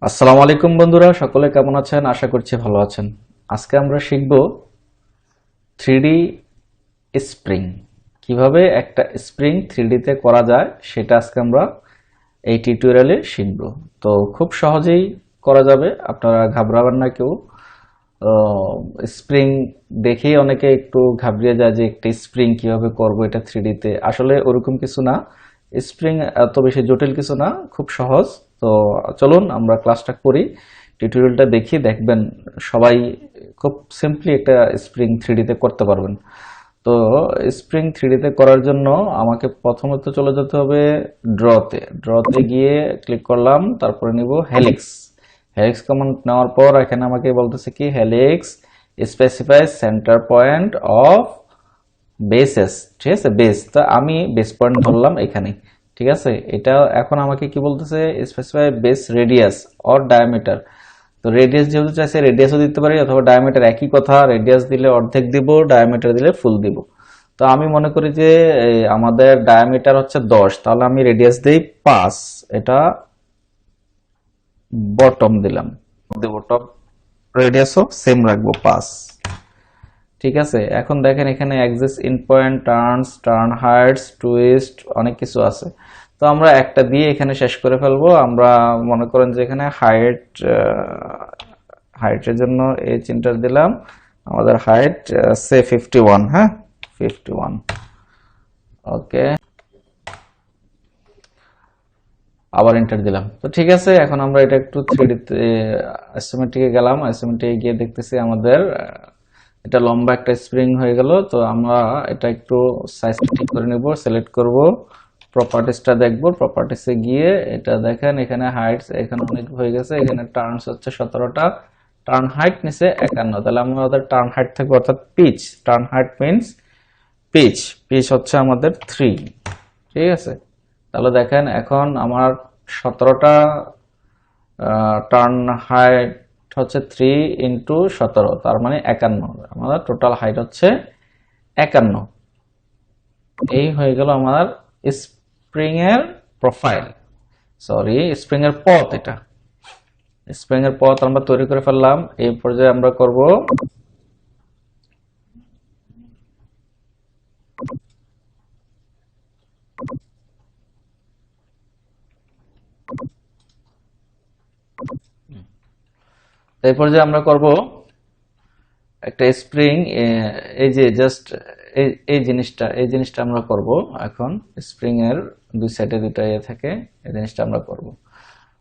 আসসালামু আলাইকুম বন্ধুরা, সকলে কেমন আছেন? আশা করছি ভালো আছেন। আজকে আমরা শিখব 3D স্প্রিং। কিভাবে একটা স্প্রিং 3D তে করা যায় সেটা আজকে আমরা এই টিউটোরিয়ালে শিখব। তো খুব সহজেই করা যাবে, আপনারা ঘাবড়াবেন না কেউ। স্প্রিং দেখেই অনেকে একটু ঘাবড়িয়ে যায় যে একটা স্প্রিং কিভাবে করব এটা 3D তে। আসলে ওরকম কিছু না, স্প্রিং এত বেশি জটিল কিছু না, খুব সহজ। তো চলুন আমরা ক্লাসটা করি, টিউটোরিয়ালটা দেখি, দেখবেন সবাই খুব সিম্পলি একটা স্প্রিং 3D তে করতে পারবেন। তো স্প্রিং 3D তে করার জন্য আমাকে প্রথমত চলে যেতে হবে ড্রতে গিয়ে ক্লিক করলাম, তারপরে নিব হেলিক্স। হেলিক্স কমান্ড নেওয়ার পর এখানে আমাকে বলতেছে কি helix specify centre point of bases, ঠিক আছে, বেস। তো আমি বেস পয়েন্ট ধরলাম এখানে, ঠিক আছে। এটা এখন আমাকে কি বলতেছে, specify base radius or diameter. তো রেডিয়াস যেহেতু চাইছে রেডিয়াসও দিতে পারি অথবা ডায়ামিটার, একই কথা। রেডিয়াস দিলে অর্ধেক দিব, ডায়ামিটার দিলে ফুল দিব। তো আমি মনে করি যে আমাদের ডায়ামিটার হচ্ছে 10, তাহলে আমি রেডিয়াস দেই 5। এটা বটম দিলাম, দেব টপ, রেডিয়াসও সেম রাখবো 5। ঠিক আছে, এখন দেখেন এখানে Axis in point, turns, turn Heights, twist, অনেক কিছু আছে। তো আমরা একটা দিয়ে এখানে শেষ করে ফেলবো। আমরা মনে করেন যে এখানে হাইটের জন্য এই চিন্তার দিলাম, আমাদের হাইট সে 51, হ্যাঁ 51। ওকে, আবার এন্টার দিলাম। তো ঠিক আছে, এখন আমরা এটা একটু 3D আইসোমেট্রিকে গেলাম, আইসোমেট্রিকে গিয়ে দেখতেছি আমাদের এটা লম্বা একটা স্প্রিং হয়ে গেল। তো আমরা এটা একটু সাইজ ঠিক করে নেব, সিলেক্ট করব, প্রপার্টিসটা দেখব। প্রপার্টিসে গিয়ে এটা দেখেন এখানে হাইটস এখানে অনেক হয়ে গেছে, এখানে টার্নস হচ্ছে 17টা, টার্ন হাইট নিচে 51। তাহলে আমাদের টার্ন হাইট থাকবে, অর্থাৎ pitch, turn height means pitch, pitch হচ্ছে আমাদের 3, ঠিক আছে। তাহলে দেখেন এখন আমার 17টা টার্ন হাইট হচ্ছে 3 × 17, তার মানে 51। আমাদের টোটাল হাইট হচ্ছে 51। এই হয়ে গেল আমার স্প্রিং এর প্রোফাইল, সরি স্প্রিং এর পথ। এটা স্প্রিং এর পথ আমরা তৈরি করে ফেললাম। এই পর্যায়ে আমরা করব এই পর্যায়ে আমরা করব একটা স্প্রিং, এই যে জাস্ট এই জিনিসটা আমরা করব এখন। স্প্রিং এর দুই সাইডে দুটো ইয়ে থাকে, এই জিনিসটা আমরা করব।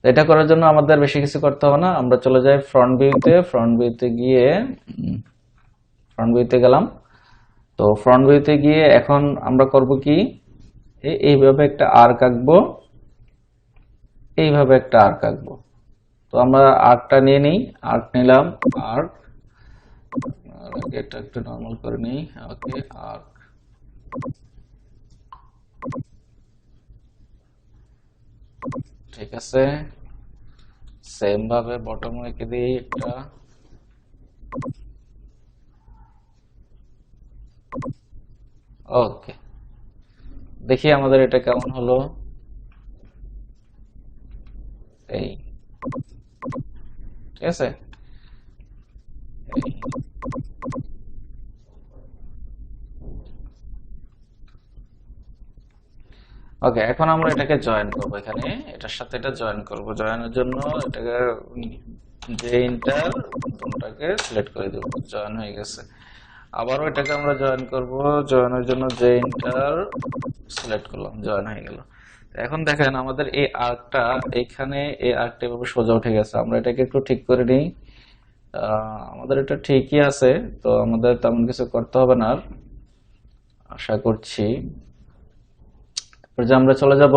এটা করার জন্য আমাদের বেশি কিছু করতে হবে না, আমরা চলে যাই ফ্রন্ট ভিউতে। ফ্রন্ট ভিউতে গেলাম। তো ফ্রন্ট ভিউতে গিয়ে এখন আমরা করব কি, এইভাবে একটা আর্ক আঁকবো, এইভাবে একটা আর্ক আঁকবো। তো আমরা আর্কটা নিয়ে নিই, আর্ক নিলাম, আর্ক, এটা একটু নরমাল করে নিই। ওকে, আর্ক, ঠিক আছে। সেম ভাবে বটম রেখে দিই এটা। ওকে, দেখি আমাদের এটা কেমন হলো। এই, ঠিক আছে। ওকে, এখন আমরা এটাকে জয়েন করব, এখানে এটার সাথে এটা জয়েন করব। জয়েনের জন্য এটাকে যে ইন্টার তোমটাকে সিলেক্ট করে দেব, জয়েন হয়ে গেছে। আবারও এটাকে আমরা জয়েন করব, জয়েনের জন্য যে ইন্টার সিলেক্ট করলাম, জয়েন হয়ে গেল। এখন দেখেন আমাদের এই আর্কটা, এখানে এই আর্কটা এভাবে সোজা উঠে গেছে। আমরা এটাকে একটু ঠিক করে নিই। আমাদের এটা ঠিকই আছে, তো আমাদের তেমন কিছু করতে হবে না আর, আশা করছি। যে আমরা চলে যাব,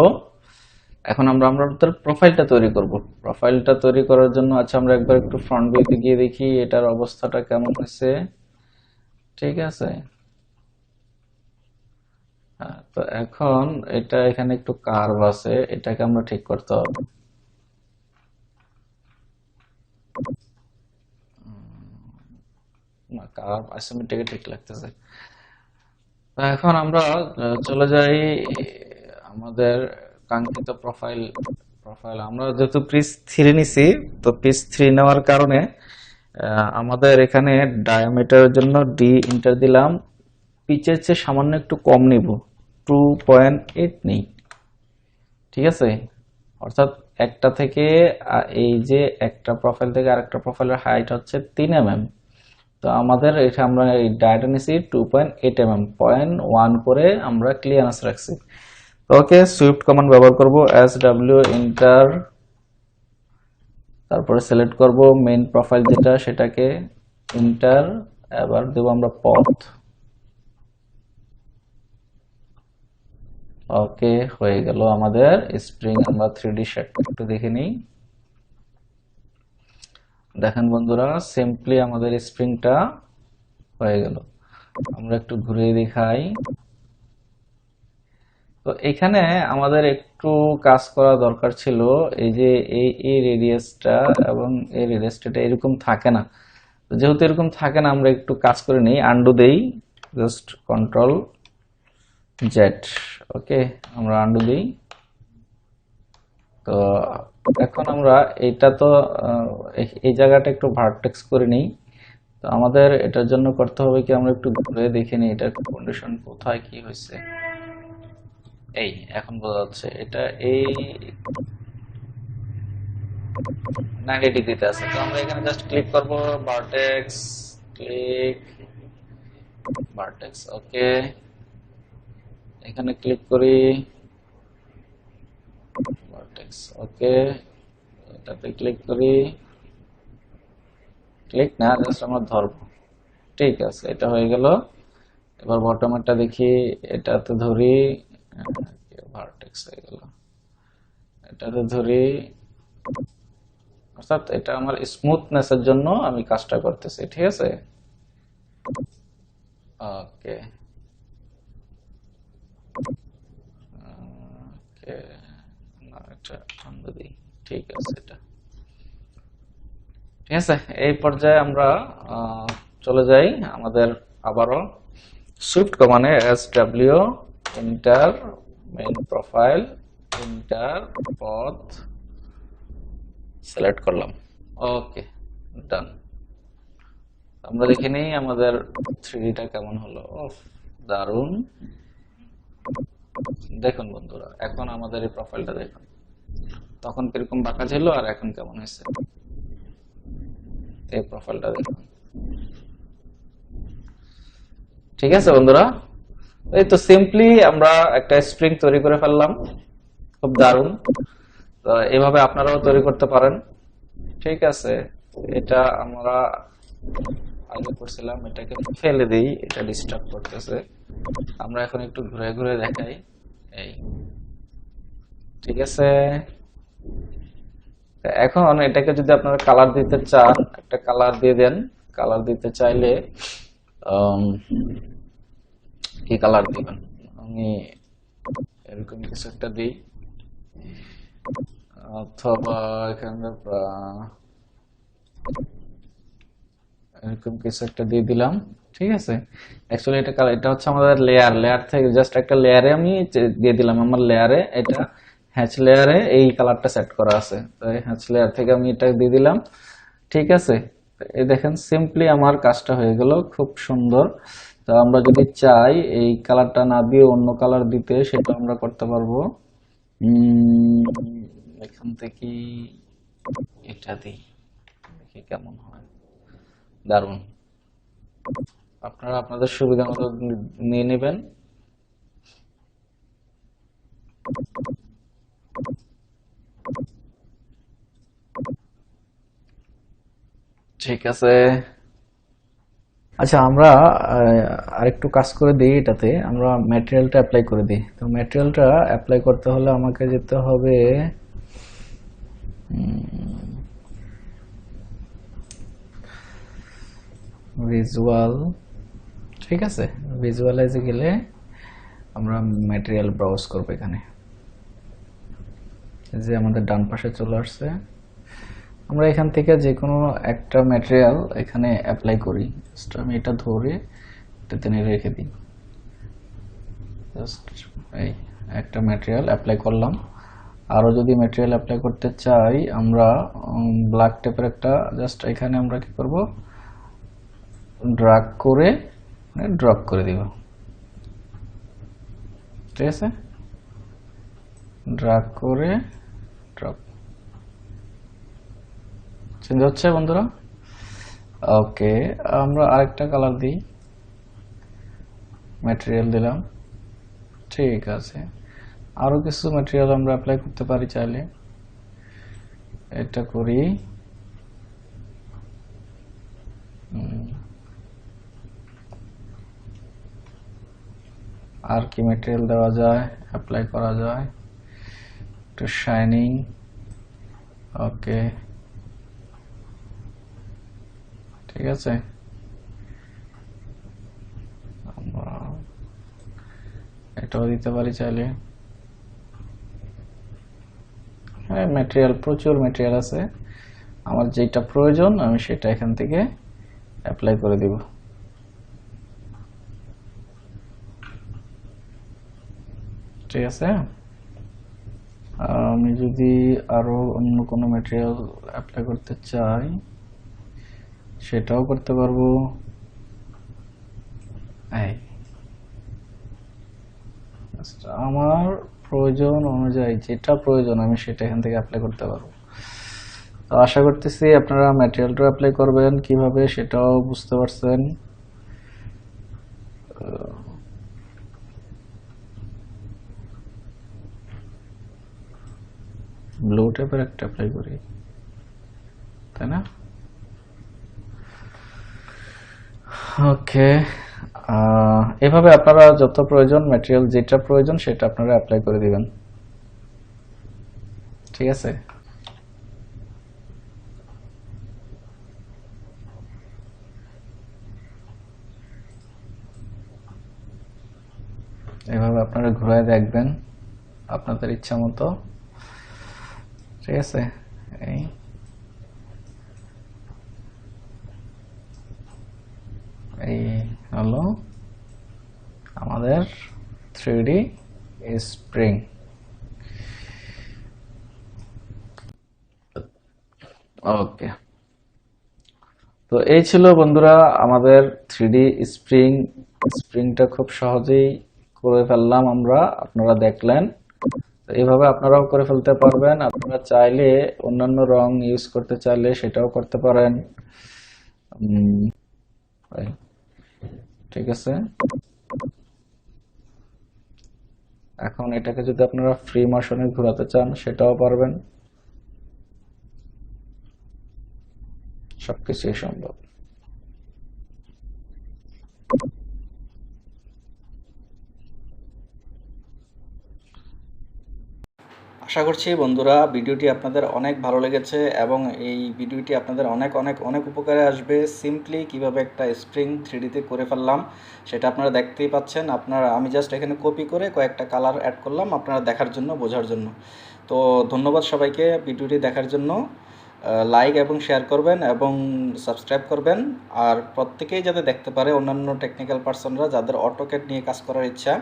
এখন আমরা আমাদের প্রোফাইলটা তৈরি করব। প্রোফাইলটা তৈরি করার জন্য আচ্ছা আমরা একবার একটু ফ্রন্ট ভিউতে গিয়ে দেখি এটার অবস্থাটা কেমন হয়েছে। ঠিক আছে, হ্যাঁ। তো এখন এটা এখানে একটু কার্ভ আছে, এটাকে আমরা ঠিক করতে হবে। না, কার্ভ আইসোমেট্রিকে ঠিক লাগতেছে। তো এখন আমরা চলে যাই আমাদের কাঙ্ক্ষিত প্রোফাইল আমরা যেহেতু পিস 3 নিছি, তো পিস 3 নেওয়ার কারণে আমাদের এখানে ডায়ামিটারের জন্য ডি ইন্টার দিলাম, পিচের চেয়ে সামান্য একটু কম নিব, 2.8 নেই। ঠিক আছে, অর্থাৎ একটা থেকে এই যে একটা প্রোফাইল থেকে আরেকটা প্রোফাইলের হাইট হচ্ছে 3 mm। তো আমাদের এটা আমরা এই ডায়াটা নিছি 2.8 mm, 0.1 করে আমরা ক্লিয়ারেন্স রাখছি। ওকে, সুইফট কমান্ড ব্যবহার করব, SW ইন্টার, তারপরে সিলেক্ট করব মেইন প্রোফাইল যেটা সেটাকে ইন্টার, এবার দেব আমরা পথ। ওকে, হয়ে গেল আমাদের স্প্রিং। আমরা 3D শেড একটু দেখে নিই। দেখেন বন্ধুরা, সিম্পলি আমাদের স্প্রিংটা হয়ে গেল। আমরা একটু ঘুরে দেখাই। তো এখানে আমাদের একটু কাজ করা দরকার ছিল, এই যে এই রেডিয়াসটা এবং এই রেডিয়াসটা এরকম থাকে না। তো যেহেতু এরকম থাকে না, আমরা একটু কাজ করে নিই, আন্ডু দেই, জাস্ট কন্ট্রোল জেড। ওকে, আমরা আন্ডু দিই। তো এখন আমরা এইটা তো এই জায়গাটা একটু ভার্টেক্স করে নিই। তো আমাদের এটার জন্য করতে হবে কি, আমরা একটু ঘুরে দেখে নিই এটার কন্ডিশন কোথায় কি হয়েছে। এই এখন বোঝা যাচ্ছে এটা এই 90 ডিগ্রিতে আছে। তো আমরা এখানে জাস্ট ক্লিক করব, ভার্টেক্স, ক্লিক ভার্টেক্স। ওকে, এখানে ক্লিক করি, ভার্টেক্স। ওকে, এটাতে ক্লিক করি, ক্লিক না, জাস্ট আমরা ধরবো। ঠিক আছে, এটা হয়ে গেল। এবার বটমেরটা দেখি, এটাতে ধরি, ভার্টেক্স হয়ে গেল, এটাতে ধরি। অর্থাৎ এটা আমার স্মুথনেসের জন্য আমি কাজটা করতেছি। ঠিক আছে, ওকে ওকে, না এটা বন্ধ দিই। ঠিক আছে, এটা ঠিক আছে। এই পর্যায়ে আমরা চলে যাই আমাদের আবারও সুইফট কমান্ডে SW enter main profile enter পথ সিলেক্ট করলাম। ওকে, ডান। আমরা দেখে নিই আমাদের 3Dটা কেমন হলো। দারুণ। দেখুন বন্ধুরা, এখন আমাদের এই প্রোফাইলটা দেখুন, তখন কিরকম বাঁকা ছিল আর এখন কেমন হয়েছে। এই প্রোফাইলটা দেখুন। ঠিক আছে বন্ধুরা, এই তো সিম্পলি আমরা একটা স্প্রিং তৈরি করে ফেললাম, খুব দারুণ। তো এইভাবে আপনারাও তৈরি করতে পারেন। ঠিক আছে, এটা আমরা আগে করছিলাম, এটাকে ফেলে দিই, এটা ডিস্টার্ব করতেছে। আমরা এখন একটু ঘুরে ঘুরে দেখাই। এই ঠিক আছে, এখন এটাকে যদি আপনারা কালার দিতে চান, একটা কালার দিয়ে দেন। কালার দিতে চাইলে কি কালার দিবেন, আমি এরকম কিছু একটা দিই, অথবা এখানে এরকম কিছু একটা দিয়ে দিলাম। ঠিক আছে, অ্যাকচুয়ালি এটা হচ্ছে আমাদের লেয়ার থেকে জাস্ট একটা লেয়ারে আমি দিয়ে দিলাম। আমার লেয়ারে, এটা হ্যাচ লেয়ারে এই কালারটা সেট করা আছে, তো এই হ্যাচ লেয়ার থেকে আমি এটা দিয়ে দিলাম। ঠিক আছে, এই দেখেন সিম্পলি আমার কাজটা হয়ে গেল, খুব সুন্দর। তো আমরা যদি চাই এই কালারটা না দিয়ে অন্য কালার দিতে, সেটা আমরা করতে পারবো। এখান থেকে এটা দিই, দেখি কেমন হয়। দারুণ। আপনারা আপনাদের সুবিধা মতো নিয়ে নেবেন। ঠিক আছে, আচ্ছা আমরা আরেকটু কাজ করে দিই। এটাতে আমরা ম্যাটেরিয়ালটা অ্যাপ্লাই করে দিই। তো ম্যাটেরিয়ালটা অ্যাপ্লাই করতে হলে আমাকে যেতে হবে ভিজুয়াল। ঠিক আছে, ভিজুয়ালাইজে গেলে আমরা ম্যাটেরিয়াল ব্রাউজ করবো। এখানে যে আমাদের ডান পাশে চলে আসছে, আমরা এখান থেকে যে কোনো একটা ম্যাটেরিয়াল এখানে অ্যাপ্লাই করি। জাস্ট আমি এটা ধরে এটাতে রেখে দিই। জাস্ট এই একটা ম্যাটেরিয়াল অ্যাপ্লাই করলাম। আরও যদি ম্যাটেরিয়াল অ্যাপ্লাই করতে চাই আমরা ব্ল্যাক টেপের একটা জাস্ট এখানে আমরা কি করব, ড্র্যাগ করে ড্রপ করে দিব। ঠিক আছে, ড্র্যাগ করে ড্রপ। চেঞ্জ হচ্ছে বন্ধুরা? ওকে, আমরা আরেকটা কালার দিই, ম্যাটেরিয়াল দিলাম। ঠিক আছে, আরো কিছু ম্যাটেরিয়াল আমরা অ্যাপ্লাই করতে পারি চাইলে। এটা করি, আর কি ম্যাটেরিয়াল দেওয়া যায়, অ্যাপ্লাই করা যায়, একটু শাইনিং। ওকে, ঠিক আছে, আমরা এটাও দিতে পারি চাইলে। হ্যাঁ, ম্যাটেরিয়াল প্রচুর ম্যাটেরিয়াল আছে, আমার যেটা প্রয়োজন আমি সেটা এখান থেকে অ্যাপ্লাই করে দিব। ঠিক আছে, আমি যদি আরো অন্য কোনো ম্যাটেরিয়াল অ্যাপ্লাই করতে চাই সেটাও করতে পারবো। আমার প্রয়োজন অনুযায়ী যেটা প্রয়োজন আমি সেটা এখান থেকে অ্যাপ্লাই করতে পারবো। তো আশা করতেছি আপনারা ম্যাটেরিয়ালটা অ্যাপ্লাই করবেন কিভাবে সেটাও বুঝতে পারছেন। ব্লু টেপের একটা অ্যাপ্লাই করি, তাই না? ওকে, এভাবে আপনারা যত প্রয়োজন ম্যাটেরিয়াল যেটা প্রয়োজন সেটা আপনারা অ্যাপ্লাই করে দিবেন। ঠিক আছে, এভাবে আপনারা ঘুরায় দেখবেন আপনাদের ইচ্ছা মতো। ঠিক আছে, এই এই হলো আমাদের 3D স্প্রিং। ওকে, তো এই ছিল বন্ধুরা আমাদের 3D স্প্রিংটা খুব সহজেই করে ফেললাম আমরা, আপনারা দেখলেন। তো এইভাবে আপনারাও করে ফেলতে পারবেন। আপনারা চাইলে অন্যান্য রং ইউজ করতে চাইলে সেটাও করতে পারেন। ঠিক আছে, এখন এটাকে যদি আপনারা ফ্রি মোশনে ঘোরাতে চান সেটাও পারবেন, সবকিছুই সম্ভব। আশা করছি বন্ধুরা ভিডিওটি আপনাদের অনেক ভালো লেগেছে এবং এই ভিডিওটি আপনাদের অনেক অনেক অনেক উপকারে আসবে। সিম্পলি কিভাবে একটা স্প্রিং 3Dতে করে ফেললাম সেটা আপনারা দেখতেই পাচ্ছেন। আমি জাস্ট এখানে কপি করে কয়েকটা কালার অ্যাড করলাম আপনারা দেখার জন্য, বোঝার জন্য। তো ধন্যবাদ সবাইকে ভিডিওটি দেখার জন্য। লাইক এবং শেয়ার করবেন এবং সাবস্ক্রাইব করবেন। আর প্রত্যেকেই যাতে দেখতে পারে, অন্যান্য টেকনিক্যাল পার্সনরা যাদের অটোক্যাড নিয়ে কাজ করার ইচ্ছা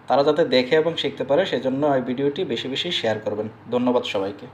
তারা যাতে দেখে এবং শিখতে পারে সেজন্য এই ভিডিওটি বেশি বেশি শেয়ার করবেন। ধন্যবাদ সবাইকে।